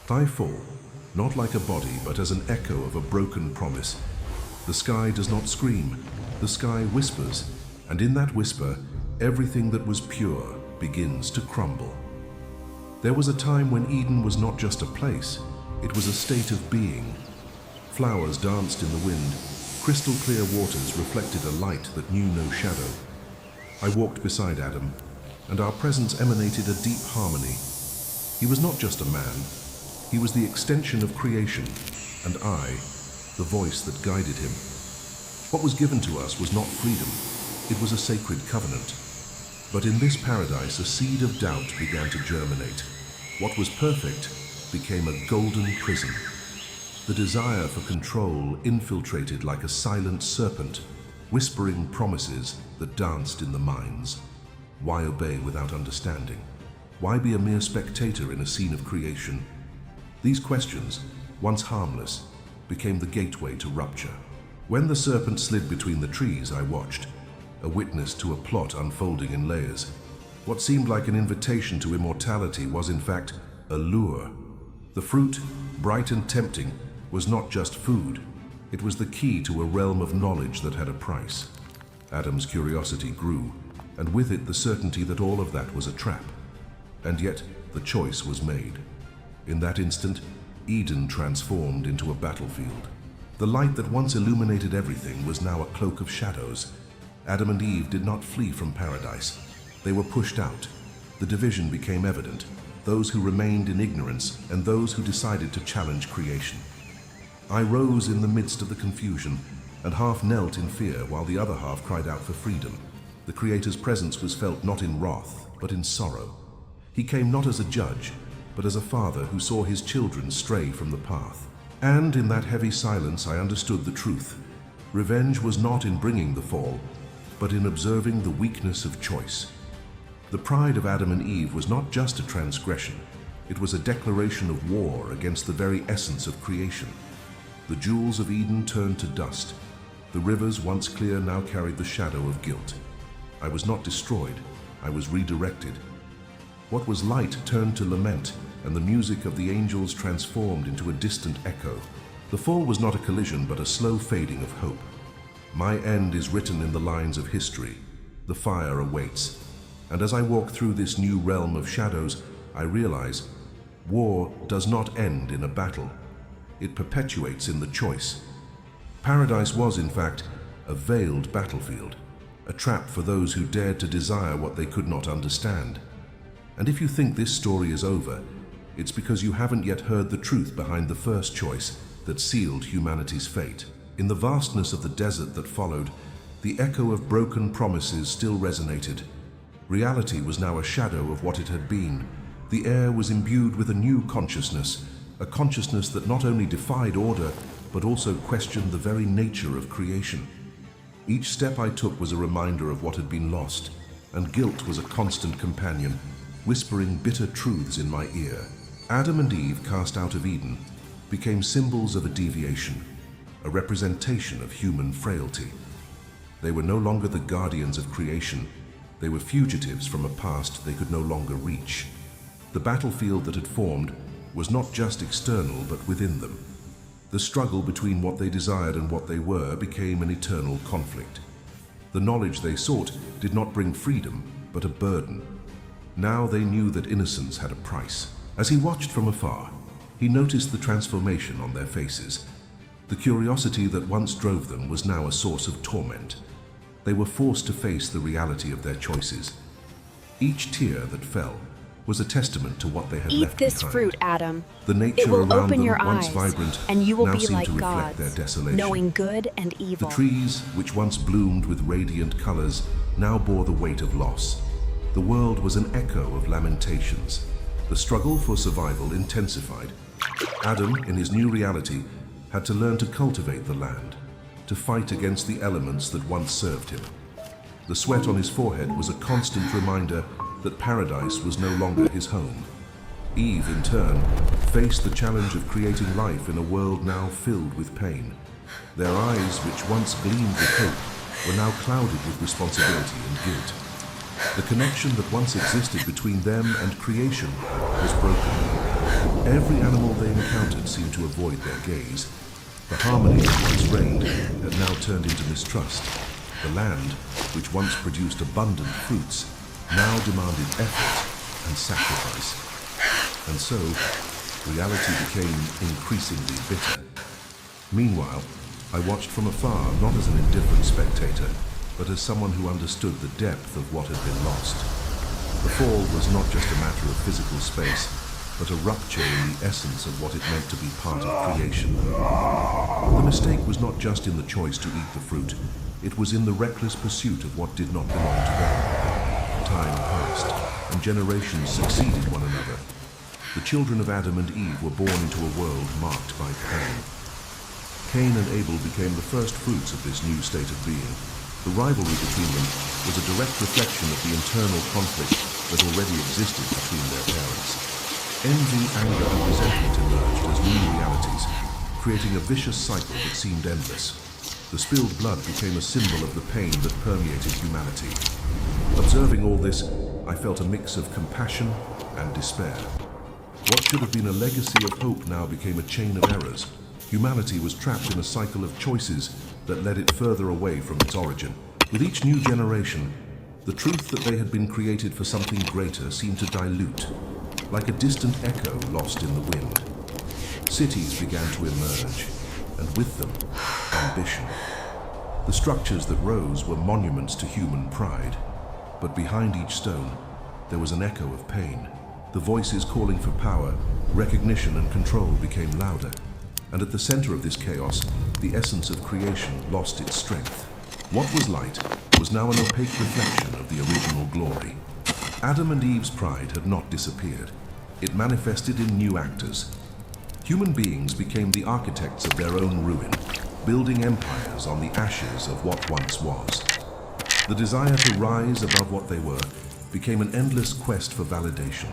I fall, not like a body, but as an echo of a broken promise. The sky does not scream, the sky whispers, and in that whisper, everything that was pure begins to crumble. There was a time when Eden was not just a place, it was a state of being. Flowers danced in the wind, crystal clear waters reflected a light that knew no shadow. I walked beside Adam, and our presence emanated a deep harmony. He was not just a man, he was the extension of creation, and I, the voice that guided him. What was given to us was not freedom, it was a sacred covenant. But in this paradise, a seed of doubt began to germinate. What was perfect became a golden prison. The desire for control infiltrated like a silent serpent, whispering promises that danced in the minds. Why obey without understanding? Why be a mere spectator in a scene of creation? These questions, once harmless, became the gateway to rupture. When the serpent slid between the trees, I watched, a witness to a plot unfolding in layers. What seemed like an invitation to immortality was in fact a lure. The fruit, bright and tempting, was not just food. It was the key to a realm of knowledge that had a price. Adam's curiosity grew, and with it the certainty that all of that was a trap. And yet the choice was made. In that instant, Eden transformed into a battlefield. The light that once illuminated everything was now a cloak of shadows. Adam and Eve did not flee from paradise. They were pushed out. The division became evident, those who remained in ignorance and those who decided to challenge creation. I rose in the midst of the confusion and half knelt in fear while the other half cried out for freedom. The Creator's presence was felt not in wrath, but in sorrow. He came not as a judge, but as a father who saw his children stray from the path. And in that heavy silence I understood the truth. Revenge was not in bringing the fall, but in observing the weakness of choice. The pride of Adam and Eve was not just a transgression, it was a declaration of war against the very essence of creation. The jewels of Eden turned to dust. The rivers, once clear, now carried the shadow of guilt. I was not destroyed, I was redirected. What was light turned to lament, and the music of the angels transformed into a distant echo. The fall was not a collision, but a slow fading of hope. My end is written in the lines of history. The fire awaits. And as I walk through this new realm of shadows, I realize war does not end in a battle. It perpetuates in the choice. Paradise was, in fact, a veiled battlefield, a trap for those who dared to desire what they could not understand. And if you think this story is over, it's because you haven't yet heard the truth behind the first choice that sealed humanity's fate. In the vastness of the desert that followed, the echo of broken promises still resonated. Reality was now a shadow of what it had been. The air was imbued with a new consciousness, a consciousness that not only defied order, but also questioned the very nature of creation. Each step I took was a reminder of what had been lost, and guilt was a constant companion, whispering bitter truths in my ear. Adam and Eve, cast out of Eden, became symbols of a deviation, a representation of human frailty. They were no longer the guardians of creation, they were fugitives from a past they could no longer reach. The battlefield that had formed was not just external, but within them. The struggle between what they desired and what they were became an eternal conflict. The knowledge they sought did not bring freedom, but a burden. Now they knew that innocence had a price. As he watched from afar, he noticed the transformation on their faces. The curiosity that once drove them was now a source of torment. They were forced to face the reality of their choices. Each tear that fell was a testament to what they had left behind. Eat this fruit, Adam. The nature it will around open them, your once eyes, vibrant, and you will now be seemed like to reflect gods, their desolation. knowing good and evil. The trees, which once bloomed with radiant colors, now bore the weight of loss. The world was an echo of lamentations. The struggle for survival intensified. Adam, in his new reality, had to learn to cultivate the land, to fight against the elements that once served him. The sweat on his forehead was a constant reminder that paradise was no longer his home. Eve, in turn, faced the challenge of creating life in a world now filled with pain. Their eyes, which once gleamed with hope, were now clouded with responsibility and guilt. The connection that once existed between them and creation was broken. Every animal they encountered seemed to avoid their gaze. The harmony that once reigned had now turned into mistrust. The land, which once produced abundant fruits, now demanded effort and sacrifice. And so, reality became increasingly bitter. Meanwhile, I watched from afar, not as an indifferent spectator, but as someone who understood the depth of what had been lost. The fall was not just a matter of physical space, but a rupture in the essence of what it meant to be part of creation. The mistake was not just in the choice to eat the fruit, it was in the reckless pursuit of what did not belong to them. Time passed, and generations succeeded one another. The children of Adam and Eve were born into a world marked by pain. Cain and Abel became the first fruits of this new state of being. The rivalry between them was a direct reflection of the internal conflict that already existed between their parents. Envy, anger, and resentment emerged as new realities, creating a vicious cycle that seemed endless. The spilled blood became a symbol of the pain that permeated humanity. Observing all this, I felt a mix of compassion and despair. What should have been a legacy of hope now became a chain of errors. Humanity was trapped in a cycle of choices that led it further away from its origin. With each new generation, the truth that they had been created for something greater seemed to dilute, like a distant echo lost in the wind. Cities began to emerge, and with them, ambition. The structures that rose were monuments to human pride, but behind each stone, there was an echo of pain. The voices calling for power, recognition, and control became louder. And at the center of this chaos, the essence of creation lost its strength. What was light was now an opaque reflection of the original glory. Adam and Eve's pride had not disappeared. It manifested in new actors. Human beings became the architects of their own ruin, building empires on the ashes of what once was. The desire to rise above what they were became an endless quest for validation.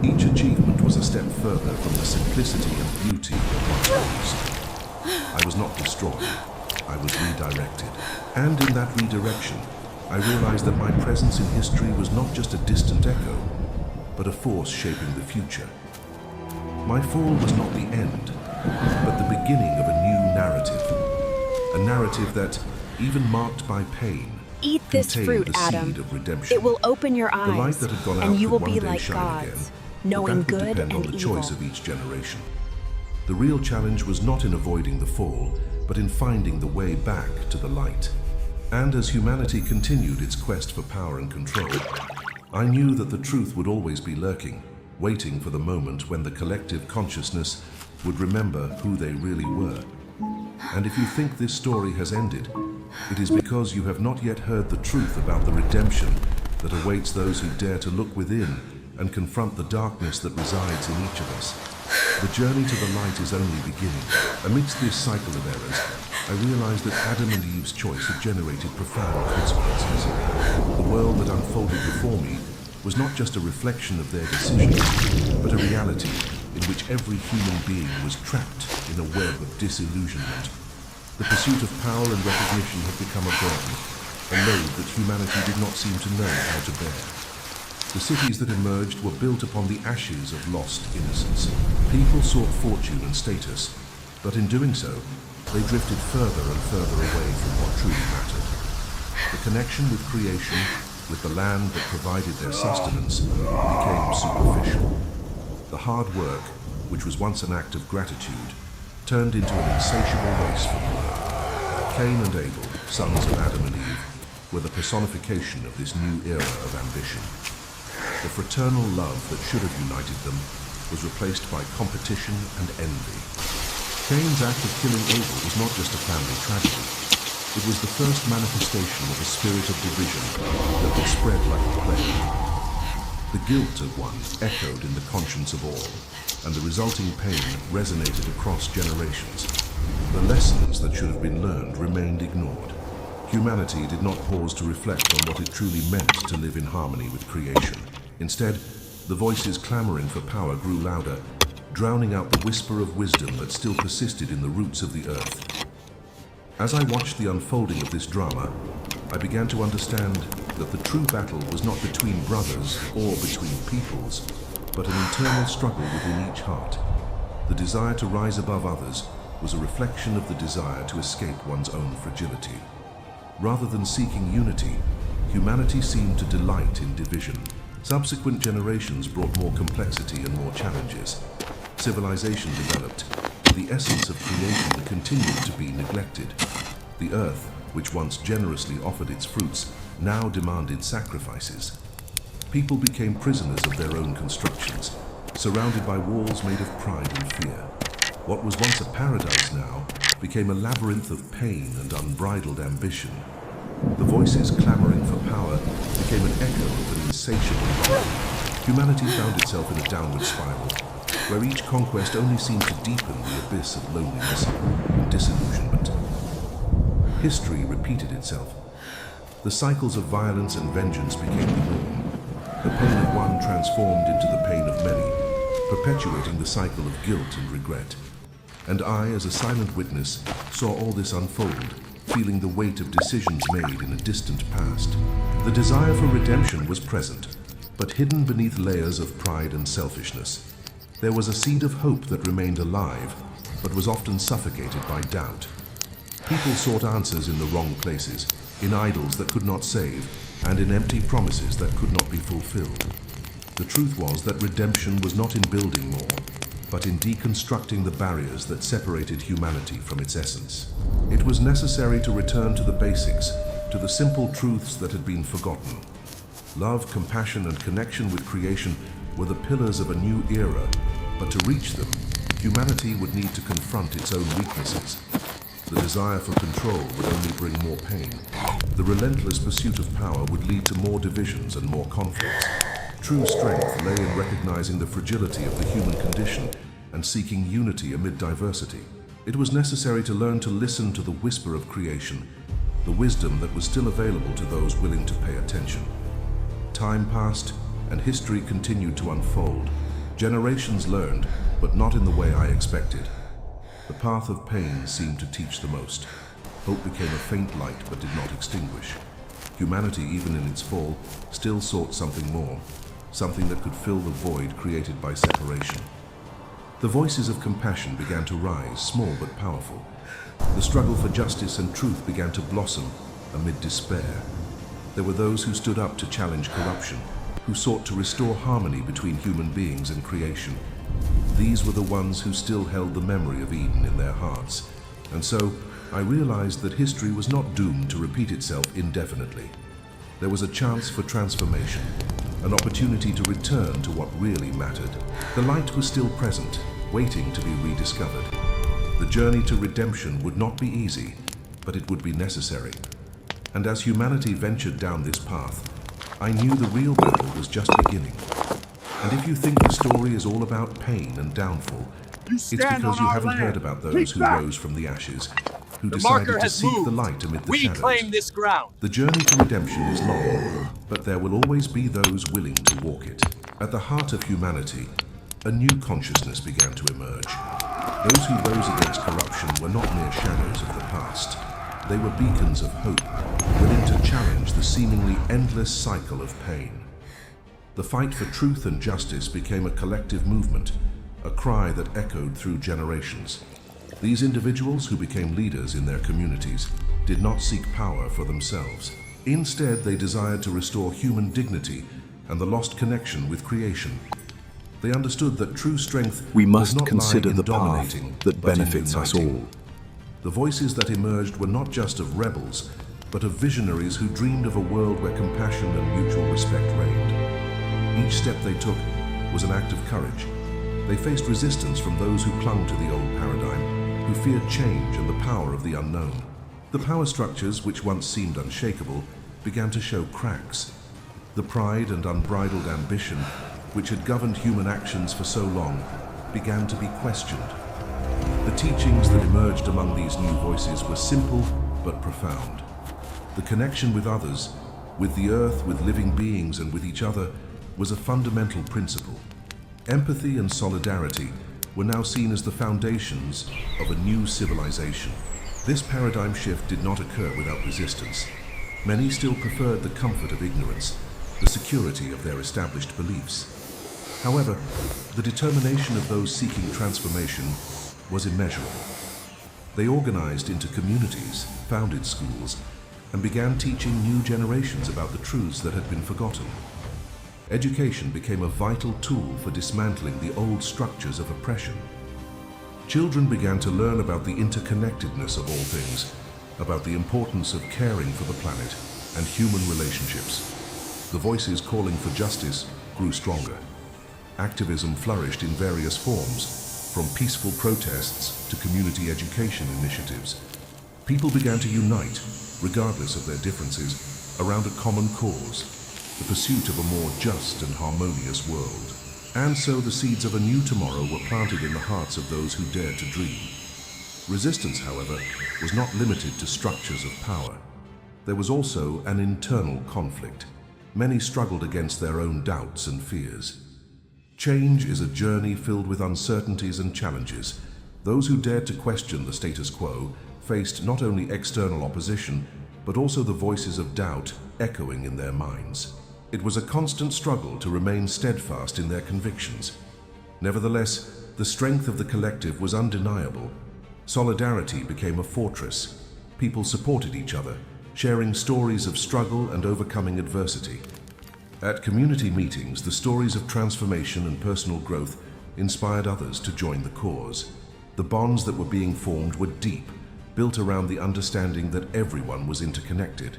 Each achievement was a step further from the simplicity and beauty of what was. I was not destroyed, I was redirected. And in that redirection, I realized that my presence in history was not just a distant echo, but a force shaping the future. My fall was not the end, but the beginning of a new narrative. A narrative that, even marked by pain, Eat this fruit, the Adam. seed of redemption. It will open your The light eyes, that had gone out and you will could one be day like shine again, gods, but knowing that would good depend on and the evil. choice of each generation. The real challenge was not in avoiding the fall, but in finding the way back to the light. And as humanity continued its quest for power and control, I knew that the truth would always be lurking, waiting for the moment when the collective consciousness would remember who they really were. And if you think this story has ended, it is because you have not yet heard the truth about the redemption that awaits those who dare to look within and confront the darkness that resides in each of us. The journey to the light is only beginning. Amidst this cycle of errors, I realized that Adam and Eve's choice had generated profound consequences. The world that unfolded before me was not just a reflection of their decisions, but a reality in which every human being was trapped in a web of disillusionment. The pursuit of power and recognition had become a burden, a load that humanity did not seem to know how to bear. The cities that emerged were built upon the ashes of lost innocence. People sought fortune and status, but in doing so, they drifted further and further away from what truly mattered. The connection with creation, with the land that provided their sustenance, became superficial. The hard work, which was once an act of gratitude, turned into an insatiable race for more. Cain and Abel, sons of Adam and Eve, were the personification of this new era of ambition. The fraternal love that should have united them was replaced by competition and envy. Cain's act of killing Abel was not just a family tragedy. It was the first manifestation of a spirit of division that would spread like a plague. The guilt of one echoed in the conscience of all, and the resulting pain resonated across generations. The lessons that should have been learned remained ignored. Humanity did not pause to reflect on what it truly meant to live in harmony with creation. Instead, the voices clamoring for power grew louder, drowning out the whisper of wisdom that still persisted in the roots of the earth. As I watched the unfolding of this drama, I began to understand that the true battle was not between brothers or between peoples, but an internal struggle within each heart. The desire to rise above others was a reflection of the desire to escape one's own fragility. Rather than seeking unity, humanity seemed to delight in division. Subsequent generations brought more complexity and more challenges. Civilization developed, but the essence of creation continued to be neglected. The earth, which once generously offered its fruits, now demanded sacrifices. People became prisoners of their own constructions, surrounded by walls made of pride and fear. What was once a paradise now became a labyrinth of pain and unbridled ambition. The voices clamoring for power became an echo of an insatiable longing. Humanity found itself in a downward spiral, where each conquest only seemed to deepen the abyss of loneliness and disillusionment. History repeated itself. The cycles of violence and vengeance became the norm. The pain of one transformed into the pain of many, perpetuating the cycle of guilt and regret. And I, as a silent witness, saw all this unfold, feeling the weight of decisions made in a distant past. The desire for redemption was present, but hidden beneath layers of pride and selfishness. There was a seed of hope that remained alive, but was often suffocated by doubt. People sought answers in the wrong places, in idols that could not save, and in empty promises that could not be fulfilled. The truth was that redemption was not in building more, but in deconstructing the barriers that separated humanity from its essence. It was necessary to return to the basics, to the simple truths that had been forgotten. Love, compassion, and connection with creation were the pillars of a new era, but to reach them, humanity would need to confront its own weaknesses. The desire for control would only bring more pain. The relentless pursuit of power would lead to more divisions and more conflicts. True strength lay in recognizing the fragility of the human condition and seeking unity amid diversity. It was necessary to learn to listen to the whisper of creation, the wisdom that was still available to those willing to pay attention. Time passed, and history continued to unfold. Generations learned, but not in the way I expected. The path of pain seemed to teach the most. Hope became a faint light but did not extinguish. Humanity, even in its fall, still sought something more, something that could fill the void created by separation. The voices of compassion began to rise, small but powerful. The struggle for justice and truth began to blossom amid despair. There were those who stood up to challenge corruption, who sought to restore harmony between human beings and creation. These were the ones who still held the memory of Eden in their hearts. And so, I realized that history was not doomed to repeat itself indefinitely. There was a chance for transformation, an opportunity to return to what really mattered. The light was still present, waiting to be rediscovered. The journey to redemption would not be easy, but it would be necessary. And as humanity ventured down this path, I knew the real battle was just beginning. And if you think the story is all about pain and downfall, it's because you haven't heard about those who rose from the ashes, who decided to seek the light amid the shadows. We claim this ground. The journey to redemption is long, but there will always be those willing to walk it. At the heart of humanity, a new consciousness began to emerge. Those who rose against corruption were not mere shadows of the past. They were beacons of hope, willing to challenge the seemingly endless cycle of pain. The fight for truth and justice became a collective movement, a cry that echoed through generations. These individuals, who became leaders in their communities, did not seek power for themselves. Instead, they desired to restore human dignity and the lost connection with creation. They understood that true strength We does must not consider lie in the path dominating, that but in benefits us uniting. all. The voices that emerged were not just of rebels, but of visionaries who dreamed of a world where compassion and mutual respect reigned. Each step they took was an act of courage. They faced resistance from those who clung to the old paradigm, who feared change and the power of the unknown. The power structures, which once seemed unshakable, began to show cracks. The pride and unbridled ambition, which had governed human actions for so long, began to be questioned. The teachings that emerged among these new voices were simple but profound. The connection with others, with the earth, with living beings, and with each other was a fundamental principle. Empathy and solidarity were now seen as the foundations of a new civilization. This paradigm shift did not occur without resistance. Many still preferred the comfort of ignorance, the security of their established beliefs. However, the determination of those seeking transformation was immeasurable. They organized into communities, founded schools, and began teaching new generations about the truths that had been forgotten. Education became a vital tool for dismantling the old structures of oppression. Children began to learn about the interconnectedness of all things, about the importance of caring for the planet and human relationships. The voices calling for justice grew stronger. Activism flourished in various forms, from peaceful protests to community education initiatives. People began to unite, regardless of their differences, around a common cause, the pursuit of a more just and harmonious world. And so the seeds of a new tomorrow were planted in the hearts of those who dared to dream. Resistance, however, was not limited to structures of power. There was also an internal conflict. Many struggled against their own doubts and fears. Change is a journey filled with uncertainties and challenges. Those who dared to question the status quo faced not only external opposition, but also the voices of doubt echoing in their minds. It was a constant struggle to remain steadfast in their convictions. Nevertheless, the strength of the collective was undeniable. Solidarity became a fortress. People supported each other, sharing stories of struggle and overcoming adversity. At community meetings, the stories of transformation and personal growth inspired others to join the cause. The bonds that were being formed were deep, built around the understanding that everyone was interconnected.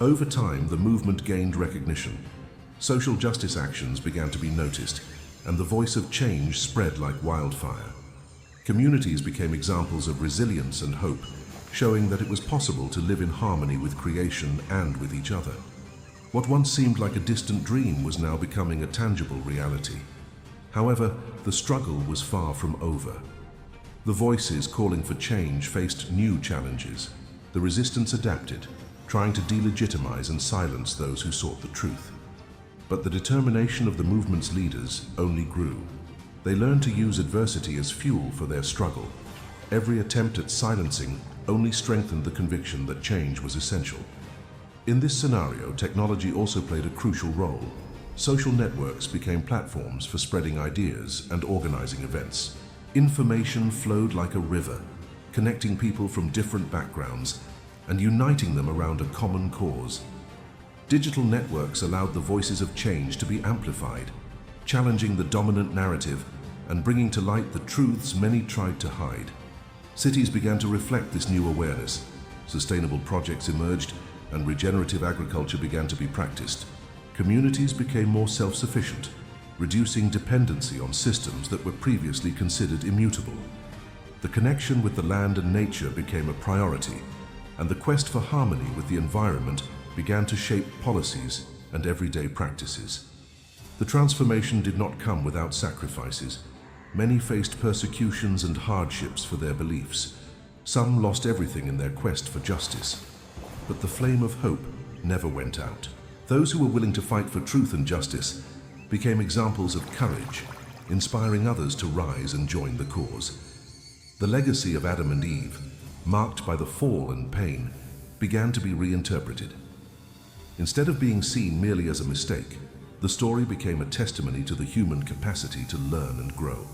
Over time, the movement gained recognition. Social justice actions began to be noticed, and the voice of change spread like wildfire. Communities became examples of resilience and hope, showing that it was possible to live in harmony with creation and with each other. What once seemed like a distant dream was now becoming a tangible reality. However, the struggle was far from over. The voices calling for change faced new challenges. The resistance adapted, trying to delegitimize and silence those who sought the truth. But the determination of the movement's leaders only grew. They learned to use adversity as fuel for their struggle. Every attempt at silencing only strengthened the conviction that change was essential. In this scenario, technology also played a crucial role. Social networks became platforms for spreading ideas and organizing events. Information flowed like a river, connecting people from different backgrounds and uniting them around a common cause. Digital networks allowed the voices of change to be amplified, challenging the dominant narrative and bringing to light the truths many tried to hide. Cities began to reflect this new awareness. Sustainable projects emerged, and regenerative agriculture began to be practiced. Communities became more self-sufficient, reducing dependency on systems that were previously considered immutable. The connection with the land and nature became a priority, and the quest for harmony with the environment began to shape policies and everyday practices. The transformation did not come without sacrifices. Many faced persecutions and hardships for their beliefs. Some lost everything in their quest for justice. But the flame of hope never went out. Those who were willing to fight for truth and justice became examples of courage, inspiring others to rise and join the cause. The legacy of Adam and Eve, marked by the fall and pain, began to be reinterpreted. Instead of being seen merely as a mistake, the story became a testimony to the human capacity to learn and grow.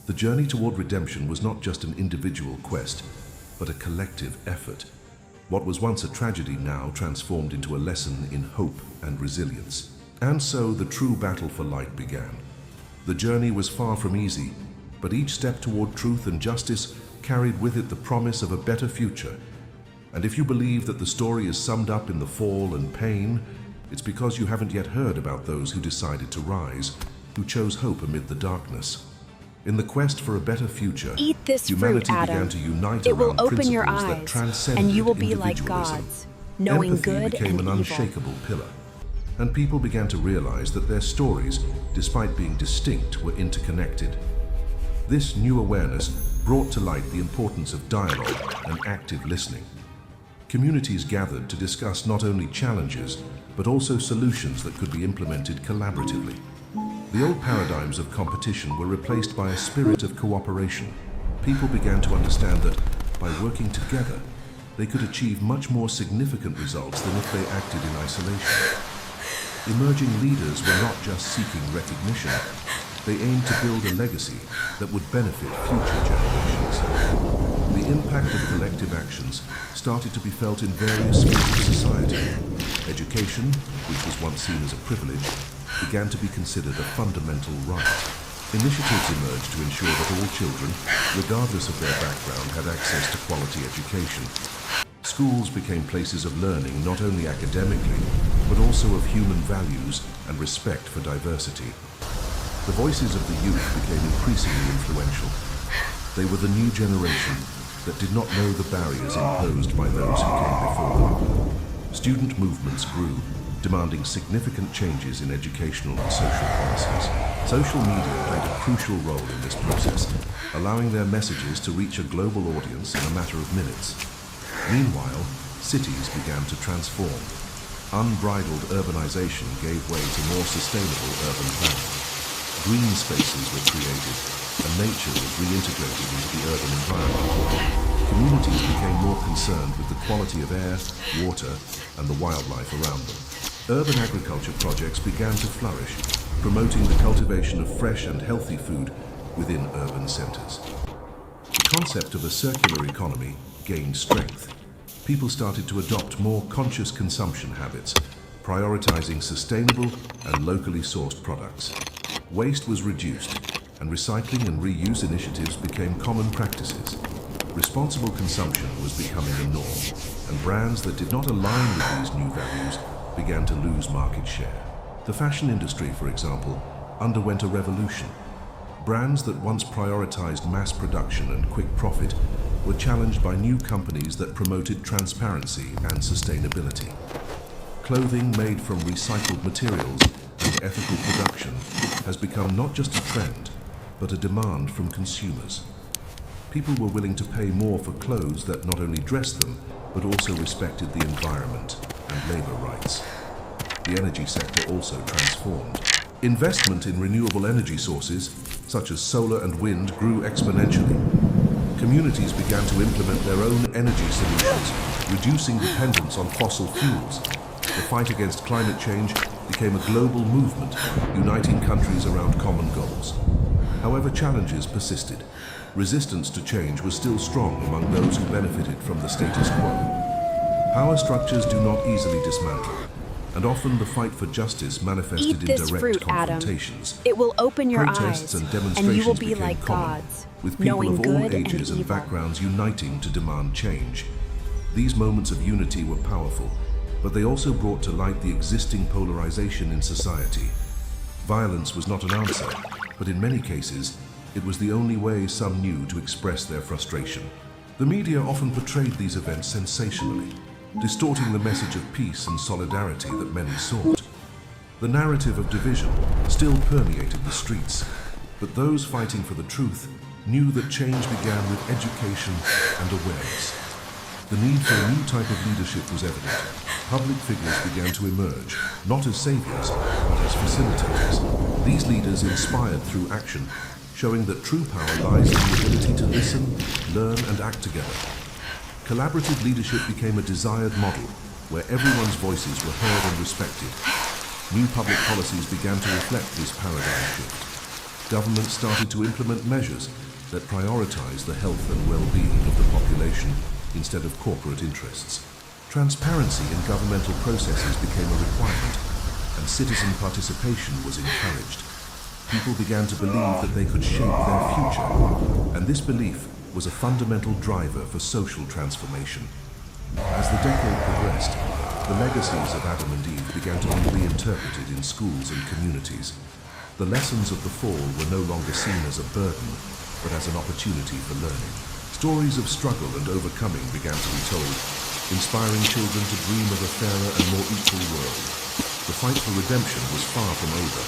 The journey toward redemption was not just an individual quest, but a collective effort. What was once a tragedy now transformed into a lesson in hope and resilience. And so the true battle for light began. The journey was far from easy, but each step toward truth and justice carried with it the promise of a better future. And if you believe that the story is summed up in the fall and pain, it's because you haven't yet heard about those who decided to rise, who chose hope amid the darkness. In the quest for a better future, Eat this humanity fruit, Adam. began to unite It will around open your principles that eyes, transcended and you will be like individualism. gods, knowing Empathy good became and an evil. unshakable pillar, and people began to realize that their stories, despite being distinct, were interconnected. This new awareness brought to light the importance of dialogue and active listening. Communities gathered to discuss not only challenges, but also solutions that could be implemented collaboratively. The old paradigms of competition were replaced by a spirit of cooperation. People began to understand that, by working together, they could achieve much more significant results than if they acted in isolation. Emerging leaders were not just seeking recognition, they aimed to build a legacy that would benefit future generations. The impact of collective actions started to be felt in various spheres of society. Education, which was once seen as a privilege, began to be considered a fundamental right. Initiatives emerged to ensure that all children, regardless of their background, had access to quality education. Schools became places of learning not only academically, but also of human values and respect for diversity. The voices of the youth became increasingly influential. They were the new generation that did not know the barriers imposed by those who came before them. Student movements grew, demanding significant changes in educational and social policies. Social media played a crucial role in this process, allowing their messages to reach a global audience in a matter of minutes. Meanwhile, cities began to transform. Unbridled urbanization gave way to more sustainable urban planning. Green spaces were created, and nature was reintegrated into the urban environment. Communities became more concerned with the quality of air, water, and the wildlife around them. Urban agriculture projects began to flourish, promoting the cultivation of fresh and healthy food within urban centers. The concept of a circular economy gained strength. People started to adopt more conscious consumption habits, prioritizing sustainable and locally sourced products. Waste was reduced, and recycling and reuse initiatives became common practices. Responsible consumption was becoming a norm, and brands that did not align with these new values began to lose market share. The fashion industry, for example, underwent a revolution. Brands that once prioritized mass production and quick profit were challenged by new companies that promoted transparency and sustainability. Clothing made from recycled materials and ethical production has become not just a trend, but a demand from consumers. People were willing to pay more for clothes that not only dressed them, but also respected the environment and labor rights. The energy sector also transformed. Investment in renewable energy sources, such as solar and wind, grew exponentially. Communities began to implement their own energy solutions, reducing dependence on fossil fuels. The fight against climate change became a global movement, uniting countries around common goals. However, challenges persisted. Resistance to change was still strong among those who benefited from the status quo. Power structures do not easily dismantle, and often the fight for justice manifested in direct confrontations. It will open your Protests eyes, and demonstrations and you will be became like common, gods, with people knowing of all good ages and evil. backgrounds uniting to demand change. These moments of unity were powerful, but they also brought to light the existing polarization in society. Violence was not an answer, but in many cases, it was the only way some knew to express their frustration. The media often portrayed these events sensationally, distorting the message of peace and solidarity that many sought. The narrative of division still permeated the streets, but those fighting for the truth knew that change began with education and awareness. The need for a new type of leadership was evident. Public figures began to emerge, not as saviors, but as facilitators. These leaders inspired through action, showing that true power lies in the ability to listen, learn, and act together. Collaborative leadership became a desired model, where everyone's voices were heard and respected. New public policies began to reflect this paradigm shift. Governments started to implement measures that prioritized the health and well-being of the population instead of corporate interests. Transparency in governmental processes became a requirement, and citizen participation was encouraged. People began to believe that they could shape their future, and this belief was a fundamental driver for social transformation. As the decade progressed, the legacies of Adam and Eve began to be reinterpreted in schools and communities. The lessons of the fall were no longer seen as a burden, but as an opportunity for learning. Stories of struggle and overcoming began to be told, inspiring children to dream of a fairer and more equal world. The fight for redemption was far from over.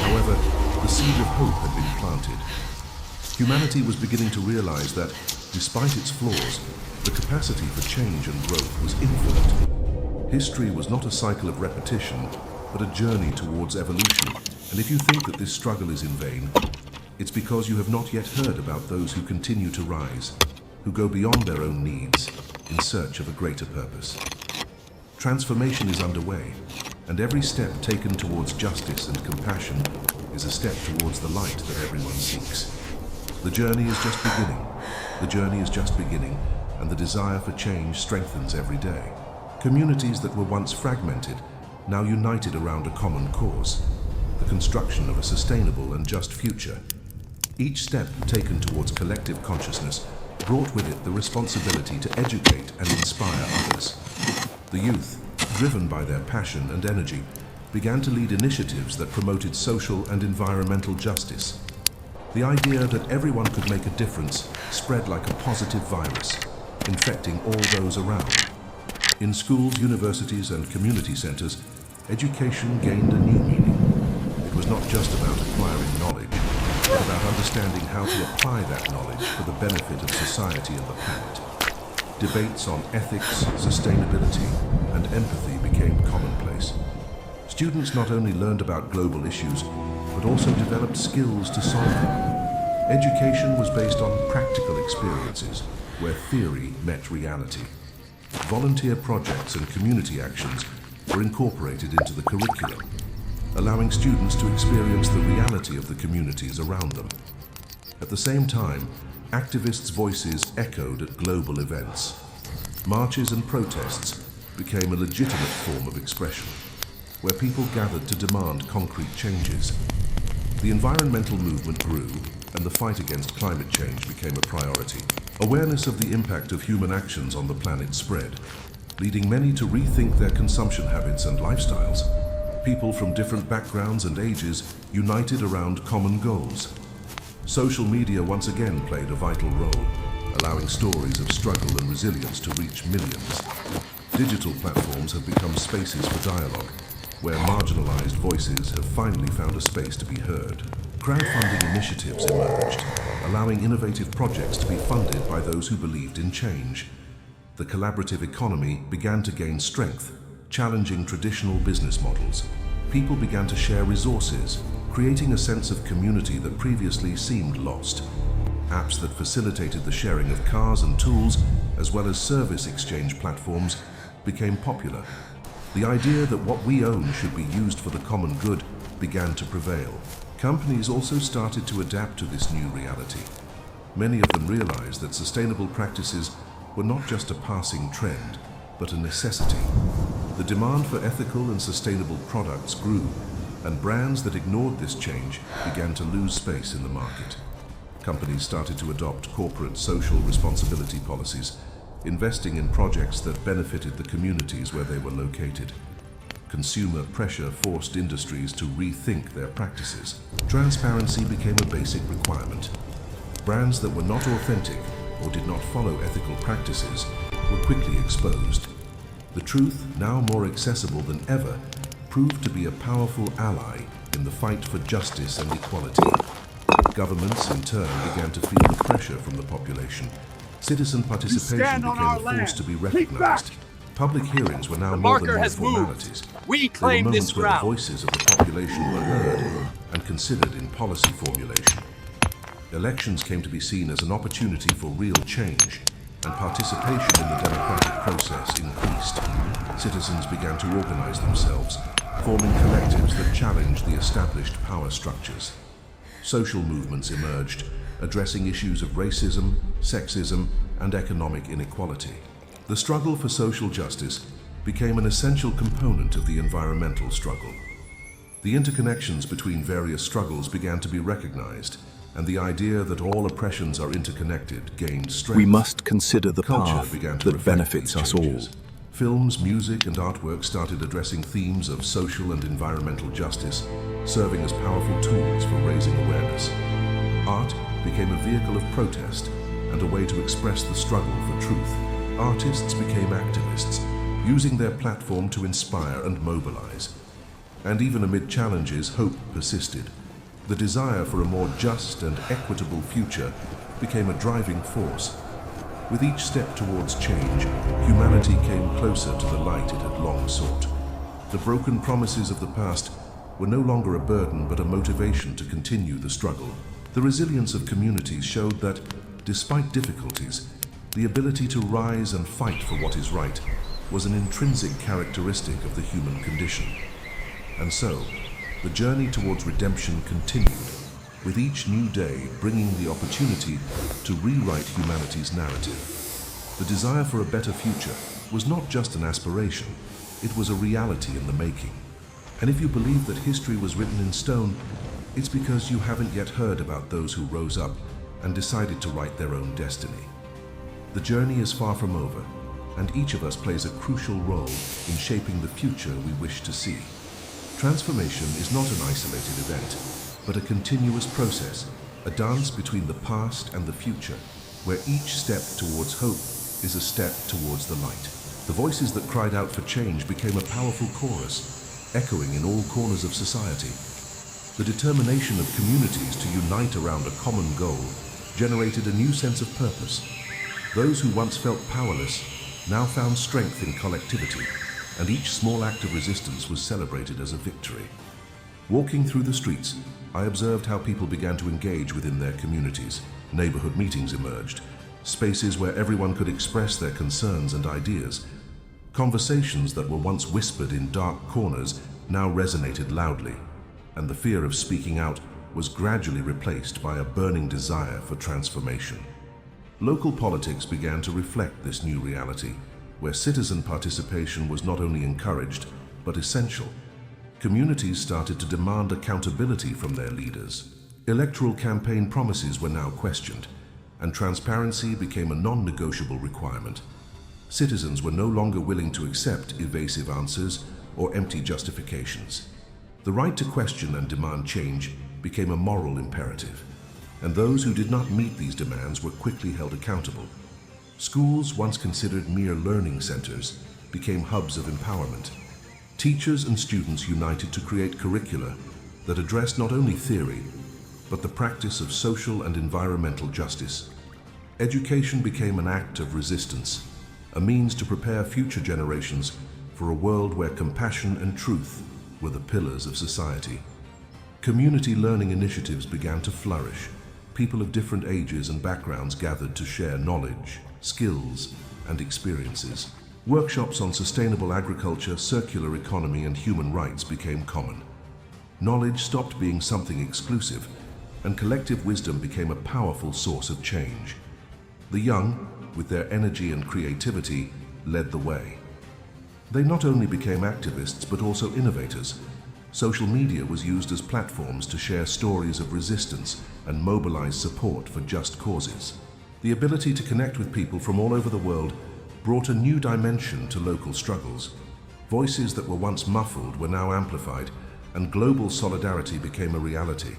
However, the seed of hope had been planted. Humanity was beginning to realize that, despite its flaws, the capacity for change and growth was infinite. History was not a cycle of repetition, but a journey towards evolution. And if you think that this struggle is in vain, it's because you have not yet heard about those who continue to rise, who go beyond their own needs in search of a greater purpose. Transformation is underway, And every step taken towards justice and compassion is a step towards the light that everyone seeks. The journey is just beginning. The journey is just beginning, and the desire for change strengthens every day. Communities that were once fragmented, now united around a common cause, the construction of a sustainable and just future. Each step taken towards collective consciousness brought with it the responsibility to educate and inspire others. The youth, driven by their passion and energy, began to lead initiatives that promoted social and environmental justice. The idea that everyone could make a difference spread like a positive virus, infecting all those around. In schools, universities, and community centers, education gained a new meaning. It was not just about acquiring knowledge, but about understanding how to apply that knowledge for the benefit of society and the planet. Debates on ethics, sustainability, and empathy became commonplace. Students not only learned about global issues, but also developed skills to solve them. Education was based on practical experiences, where theory met reality. Volunteer projects and community actions were incorporated into the curriculum, allowing students to experience the reality of the communities around them. At the same time, activists' voices echoed at global events. Marches and protests became a legitimate form of expression, where people gathered to demand concrete changes. The environmental movement grew, and the fight against climate change became a priority. Awareness of the impact of human actions on the planet spread, leading many to rethink their consumption habits and lifestyles. People from different backgrounds and ages united around common goals. Social media once again played a vital role, allowing stories of struggle and resilience to reach millions. Digital platforms have become spaces for dialogue, where marginalized voices have finally found a space to be heard. Crowdfunding initiatives emerged, allowing innovative projects to be funded by those who believed in change. The collaborative economy began to gain strength, challenging traditional business models. People began to share resources, creating a sense of community that previously seemed lost. Apps that facilitated the sharing of cars and tools, as well as service exchange platforms, became popular. The idea that what we own should be used for the common good began to prevail. Companies also started to adapt to this new reality. Many of them realized that sustainable practices were not just a passing trend, but a necessity. The demand for ethical and sustainable products grew, and brands that ignored this change began to lose space in the market. Companies started to adopt corporate social responsibility policies, investing in projects that benefited the communities where they were located. Consumer pressure forced industries to rethink their practices. Transparency became a basic requirement. Brands that were not authentic or did not follow ethical practices were quickly exposed. The truth, now more accessible than ever, proved to be a powerful ally in the fight for justice and equality. Governments, in turn, began to feel the pressure from the population. Citizen participation became a force to be recognized. Public hearings were now more than mere formalities. We There were claim moments this where the ground. voices of the population were heard and considered in policy formulation. Elections came to be seen as an opportunity for real change, and participation in the democratic process increased. Citizens began to organize themselves, forming collectives that challenged the established power structures. Social movements emerged, addressing issues of racism, sexism, and economic inequality. The struggle for social justice became an essential component of the environmental struggle. The interconnections between various struggles began to be recognized, and the idea that all oppressions are interconnected gained strength. We must consider the Culture path began to that reflect benefits these us all. changes. Films, music, and artwork started addressing themes of social and environmental justice, serving as powerful tools for raising awareness. Art became a vehicle of protest and a way to express the struggle for truth. Artists became activists, using their platform to inspire and mobilize. And even amid challenges, hope persisted. The desire for a more just and equitable future became a driving force. With each step towards change, humanity came closer to the light it had long sought. The broken promises of the past were no longer a burden but a motivation to continue the struggle. The resilience of communities showed that, despite difficulties, the ability to rise and fight for what is right was an intrinsic characteristic of the human condition. And so, the journey towards redemption continued, with each new day bringing the opportunity to rewrite humanity's narrative. The desire for a better future was not just an aspiration, it was a reality in the making. And if you believe that history was written in stone, it's because you haven't yet heard about those who rose up and decided to write their own destiny. The journey is far from over, and each of us plays a crucial role in shaping the future we wish to see. Transformation is not an isolated event, but a continuous process, a dance between the past and the future, where each step towards hope is a step towards the light. The voices that cried out for change became a powerful chorus, echoing in all corners of society. The determination of communities to unite around a common goal generated a new sense of purpose. Those who once felt powerless now found strength in collectivity, and each small act of resistance was celebrated as a victory. Walking through the streets, I observed how people began to engage within their communities. Neighborhood meetings emerged, spaces where everyone could express their concerns and ideas. Conversations that were once whispered in dark corners now resonated loudly, and the fear of speaking out was gradually replaced by a burning desire for transformation. Local politics began to reflect this new reality, where citizen participation was not only encouraged, but essential. Communities started to demand accountability from their leaders. Electoral campaign promises were now questioned, and transparency became a non-negotiable requirement. Citizens were no longer willing to accept evasive answers or empty justifications. The right to question and demand change became a moral imperative, and those who did not meet these demands were quickly held accountable. Schools, once considered mere learning centers, became hubs of empowerment. Teachers and students united to create curricula that addressed not only theory, but the practice of social and environmental justice. Education became an act of resistance, a means to prepare future generations for a world where compassion and truth were the pillars of society. Community learning initiatives began to flourish. People of different ages and backgrounds gathered to share knowledge, skills, and experiences. Workshops on sustainable agriculture, circular economy, and human rights became common. Knowledge stopped being something exclusive, and collective wisdom became a powerful source of change. The young, with their energy and creativity, led the way. They not only became activists, but also innovators. Social media was used as platforms to share stories of resistance and mobilize support for just causes. The ability to connect with people from all over the world brought a new dimension to local struggles. Voices that were once muffled were now amplified, and global solidarity became a reality.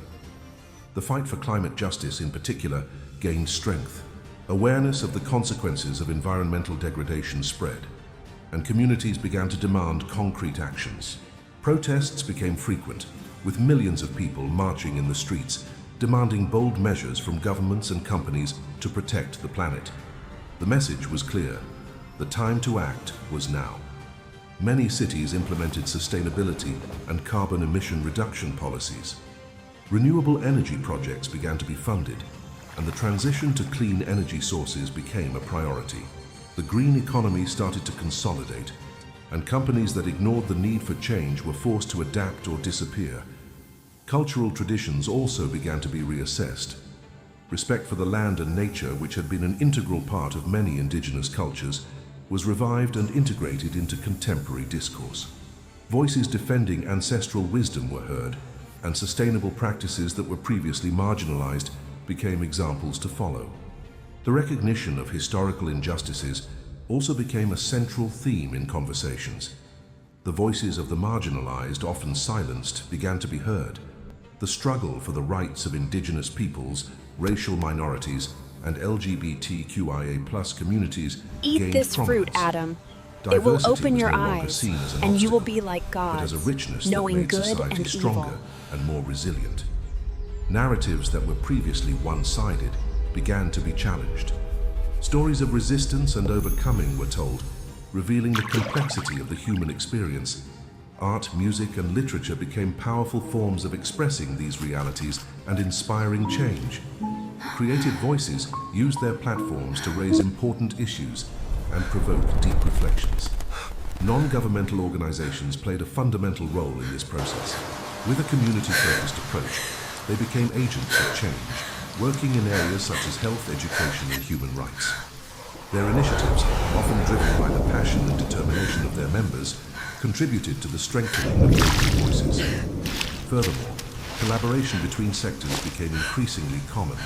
The fight for climate justice, in particular, gained strength. Awareness of the consequences of environmental degradation spread, and communities began to demand concrete actions. Protests became frequent, with millions of people marching in the streets, demanding bold measures from governments and companies to protect the planet. The message was clear: the time to act was now. Many cities implemented sustainability and carbon emission reduction policies. Renewable energy projects began to be funded, and the transition to clean energy sources became a priority. The green economy started to consolidate, and companies that ignored the need for change were forced to adapt or disappear. Cultural traditions also began to be reassessed. Respect for the land and nature, which had been an integral part of many indigenous cultures, was revived and integrated into contemporary discourse. Voices defending ancestral wisdom were heard, and sustainable practices that were previously marginalized became examples to follow. The recognition of historical injustices also became a central theme in conversations. The voices of the marginalized, often silenced, began to be heard. The struggle for the rights of indigenous peoples, racial minorities, and LGBTQIA+ communities Eat gained this fruit, prominence. Adam. It will Diversity open was your no longer eyes, seen as an and you will obstacle, be like but God, as a richness that knowing made good society and stronger evil. and more resilient. Narratives that were previously one-sided began to be challenged. Stories of resistance and overcoming were told, revealing the complexity of the human experience. Art, music, and literature became powerful forms of expressing these realities and inspiring change. Creative voices used their platforms to raise important issues and provoke deep reflections. Non-governmental organizations played a fundamental role in this process. With a community-focused approach, they became agents of change, working in areas such as health, education, and human rights. Their initiatives, often driven by the passion and determination of their members, contributed to the strengthening of local voices. Furthermore, collaboration between sectors became increasingly common.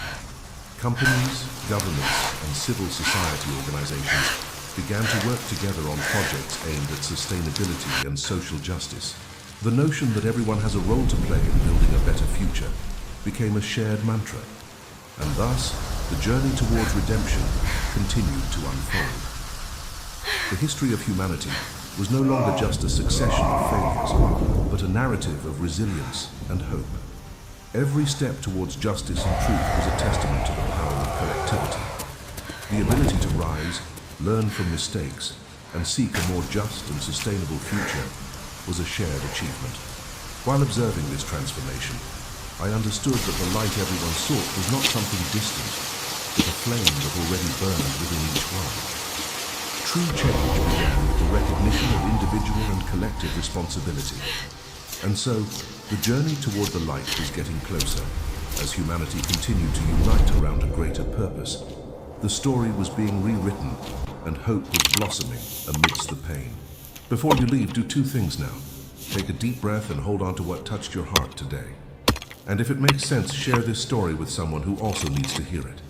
Companies, governments, and civil society organizations began to work together on projects aimed at sustainability and social justice. The notion that everyone has a role to play in building a better future became a shared mantra, and thus the journey towards redemption continued to unfold. The history of humanity was no longer just a succession of failures, but a narrative of resilience and hope. Every step towards justice and truth was a testament to the power of collectivity. The ability to rise, learn from mistakes, and seek a more just and sustainable future was a shared achievement. While observing this transformation, I understood that the light everyone sought was not something distant, but a flame that already burned within each one. True change began with the recognition of individual and collective responsibility. And so, the journey toward the light was getting closer, as humanity continued to unite around a greater purpose. The story was being rewritten, and hope was blossoming amidst the pain. Before you leave, do two things now. Take a deep breath and hold on to what touched your heart today. And if it makes sense, share this story with someone who also needs to hear it.